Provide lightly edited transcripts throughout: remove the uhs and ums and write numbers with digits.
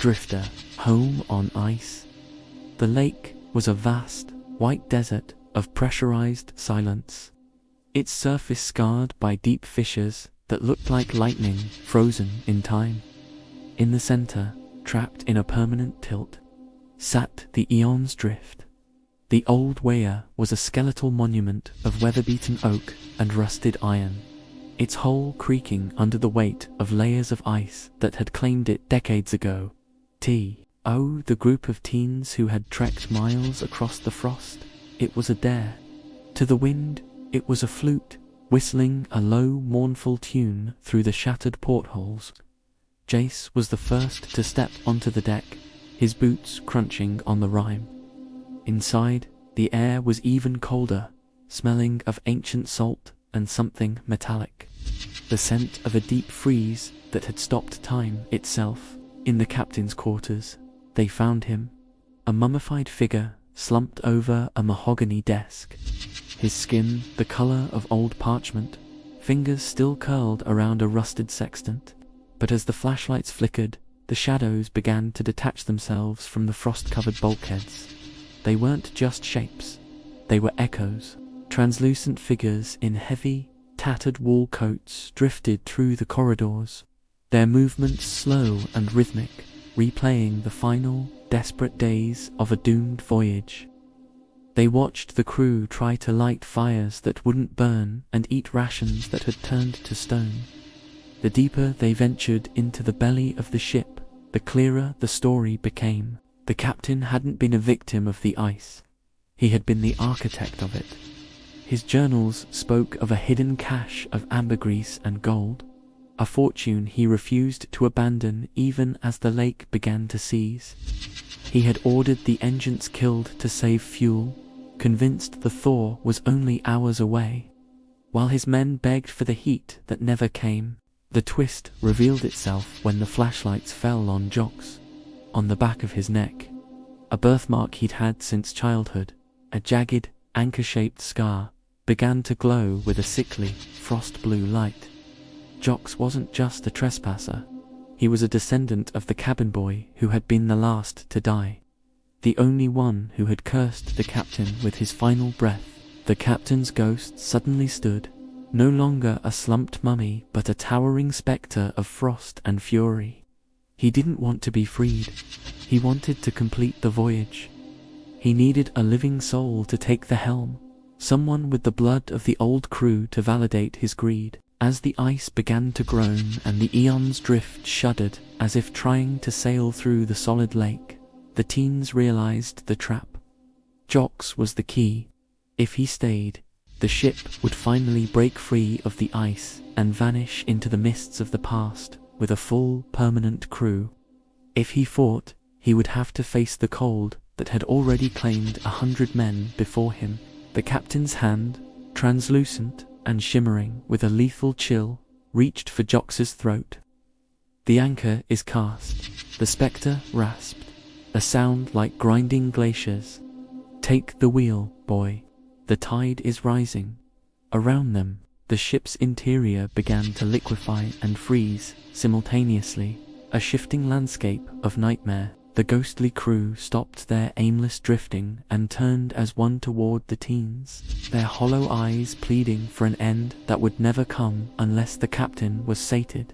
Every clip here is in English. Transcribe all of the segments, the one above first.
drifter, home on ice. The lake was a vast, white desert of pressurized silence, its surface scarred by deep fissures that looked like lightning frozen in time. In the center, trapped in a permanent tilt, sat the eon's drift. The old weir was a skeletal monument of weather-beaten oak and rusted iron, its hull creaking under the weight of layers of ice that had claimed it decades ago. The group of teens who had trekked miles across the frost. It was a dare. To the wind, it was a flute, whistling a low, mournful tune through the shattered portholes. Jace was the first to step onto the deck, his boots crunching on the rime. Inside, the air was even colder, smelling of ancient salt and something metallic. The scent of a deep freeze that had stopped time itself. In the captain's quarters, they found him, a mummified figure slumped over a mahogany desk. His skin the color of old parchment, fingers still curled around a rusted sextant. But as the flashlights flickered, the shadows began to detach themselves from the frost-covered bulkheads. They weren't just shapes. They were echoes. Translucent figures in heavy, tattered wool coats drifted through the corridors, their movements slow and rhythmic, replaying the final, desperate days of a doomed voyage. They watched the crew try to light fires that wouldn't burn and eat rations that had turned to stone. The deeper they ventured into the belly of the ship, the clearer the story became. The captain hadn't been a victim of the ice. He had been the architect of it. His journals spoke of a hidden cache of ambergris and gold, a fortune he refused to abandon even as the lake began to seize. He had ordered the engines killed to save fuel, convinced the thaw was only hours away. While his men begged for the heat that never came, the twist revealed itself when the flashlights fell on Jox. On the back of his neck, a birthmark he'd had since childhood, a jagged, anchor-shaped scar, began to glow with a sickly, frost-blue light. Jox wasn't just a trespasser. He was a descendant of the cabin boy who had been the last to die, the only one who had cursed the captain with his final breath. The captain's ghost suddenly stood, no longer a slumped mummy but a towering specter of frost and fury. He didn't want to be freed. He wanted to complete the voyage. He needed a living soul to take the helm, someone with the blood of the old crew to validate his greed. As the ice began to groan and the eon's drift shuddered as if trying to sail through the solid lake, the teens realized the trap. Jox was the key. If he stayed, the ship would finally break free of the ice and vanish into the mists of the past with a full, permanent crew. If he fought, he would have to face the cold that had already claimed 100 men before him. The captain's hand, translucent and shimmering with a lethal chill, reached for Jox's throat. The anchor is cast. The spectre rasped, a sound like grinding glaciers. Take the wheel, boy. The tide is rising. Around them, the ship's interior began to liquefy and freeze simultaneously, a shifting landscape of nightmare. The ghostly crew stopped their aimless drifting and turned as one toward the teens, their hollow eyes pleading for an end that would never come unless the captain was sated.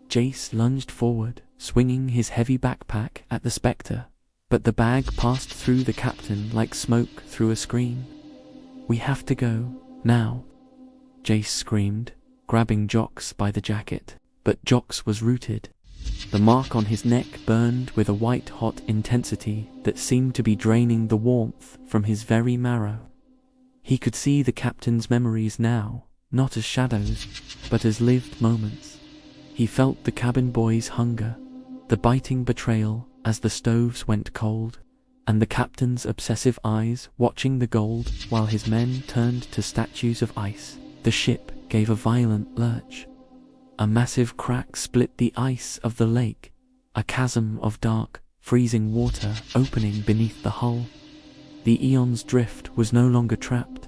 Jace lunged forward, swinging his heavy backpack at the spectre, but the bag passed through the captain like smoke through a screen. "We have to go, now," Jace screamed, grabbing Jox by the jacket, but Jox was rooted. The mark on his neck burned with a white-hot intensity that seemed to be draining the warmth from his very marrow. He could see the captain's memories now, not as shadows, but as lived moments. He felt the cabin boy's hunger, the biting betrayal as the stoves went cold, and the captain's obsessive eyes watching the gold while his men turned to statues of ice. The ship gave a violent lurch. A massive crack split the ice of the lake, a chasm of dark, freezing water opening beneath the hull. The eon's drift was no longer trapped.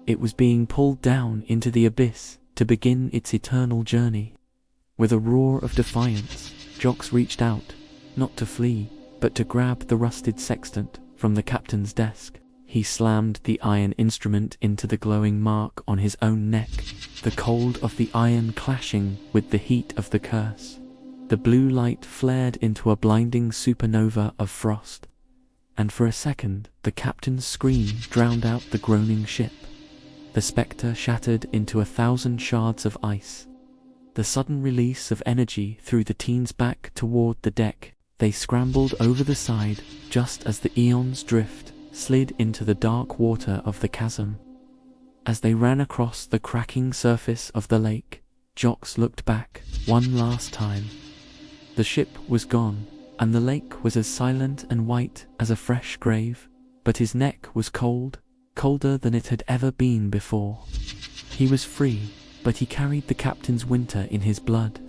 It was being pulled down into the abyss to begin its eternal journey. With a roar of defiance, Jox reached out, not to flee, but to grab the rusted sextant from the captain's desk. He slammed the iron instrument into the glowing mark on his own neck, the cold of the iron clashing with the heat of the curse. The blue light flared into a blinding supernova of frost, and for a second the captain's scream drowned out the groaning ship. The spectre shattered into 1,000 shards of ice. The sudden release of energy threw the teens back toward the deck. They scrambled over the side just as the Eon's drift slid into the dark water of the chasm. As they ran across the cracking surface of the lake, Jox looked back one last time. The ship was gone, and the lake was as silent and white as a fresh grave, but his neck was cold, colder than it had ever been before. He was free, but he carried the captain's winter in his blood.